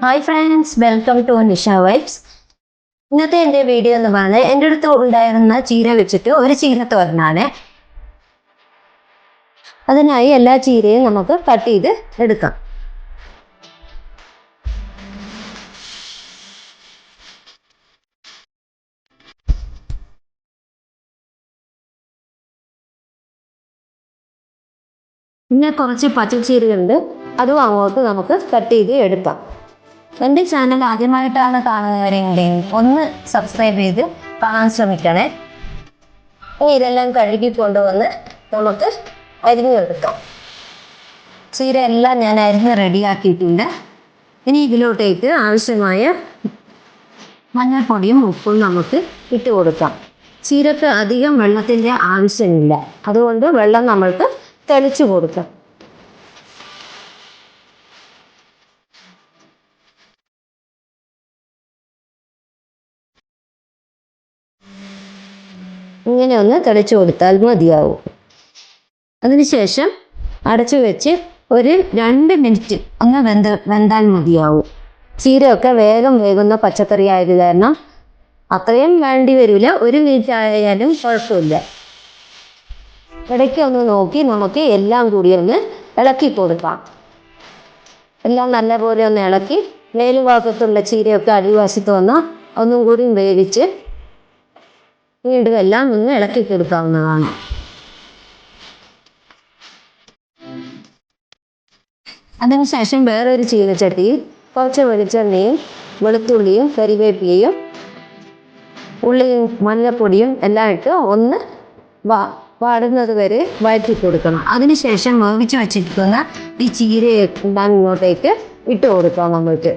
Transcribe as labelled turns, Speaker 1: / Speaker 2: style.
Speaker 1: Hi friends, welcome to Nisha vibes. ഇന്നത്തെ എൻ്റെ video എന്ന് പറഞ്ഞാൽ എൻ്റെ അടുത്ത് ഉണ്ടായിരുന്ന ചീര വെച്ചിട്ട് ഒരു ചീരത്തോരനാണ്. അതിനായി എല്ലാ ചീരയും നമുക്ക് കട്ട് ചെയ്ത് എടുക്കാം. പിന്നെ കുറച്ച് പച്ചച്ചീരയുണ്ട്, അതും അങ്ങോട്ട് നമുക്ക് കട്ട് ചെയ്ത് എടുക്കാം. എൻ്റെ ചാനൽ ആദ്യമായിട്ടാണ് കാണുന്നവരെങ്കിലും ഒന്ന് സബ്സ്ക്രൈബ് ചെയ്ത് കാണാൻ ശ്രമിക്കണേ. ഇതെല്ലാം കഴുകി കൊണ്ടുവന്ന് നമുക്ക് അരിഞ്ഞെടുക്കാം. ചീര എല്ലാം ഞാൻ അരിഞ്ഞ് റെഡിയാക്കിയിട്ടുണ്ട്. ഇനി ഇതിലോട്ടേക്ക് ആവശ്യമായ മഞ്ഞൾപ്പൊടിയും ഉപ്പും നമുക്ക് ഇട്ട് കൊടുക്കാം. ചീരക്ക് അധികം വെള്ളത്തിൻ്റെ ആവശ്യമില്ല, അതുകൊണ്ട് വെള്ളം നമ്മൾക്ക് തെളിച്ചു കൊടുക്കാം. ഇങ്ങനെ ഒന്ന് തെളിച്ചു കൊടുത്താൽ മതിയാവും. അതിനുശേഷം അടച്ചു വെച്ച് ഒരു 2 മിനിറ്റ് ഒന്ന് വെന്താൽ മതിയാവും. ചീരയൊക്കെ വേഗം വേകുന്ന പച്ചക്കറി ആയത് കാരണം അത്രയും വേണ്ടി വരില്ല, 1 മിനിറ്റ് ആയാലും കുഴപ്പമില്ല. ഇടയ്ക്ക് ഒന്ന് നോക്കി നമുക്ക് എല്ലാം കൂടി ഒന്ന് ഇളക്കി കൊടുക്കാം. എല്ലാം നല്ലപോലെ ഒന്ന് ഇളക്കി മേലുഭാഗത്തുള്ള ചീരയൊക്കെ അടിവശത്ത് വന്നാൽ ഒന്നും കൂടി വേവിച്ച് വീണ്ടും എല്ലാം ഒന്ന് ഇളക്കി കൊടുക്കാവുന്നതാണ്. അതിനുശേഷം വേറൊരു ചീനച്ചട്ടിയിൽ കുറച്ച് വെളിച്ചെണ്ണയും വെളുത്തുള്ളിയും കരിവേപ്പിലയും ഉള്ളിയും മഞ്ഞൾപ്പൊടിയും എല്ലാം ഇട്ട് ഒന്ന് വാടുന്നത് വരെ വഴറ്റി കൊടുക്കണം. അതിനുശേഷം വേവിച്ച് വെച്ചിരിക്കുന്ന ഈ ചീരയെല്ലാം ഇങ്ങോട്ടേക്ക് ഇട്ട് കൊടുക്കാം. നമ്മൾക്ക്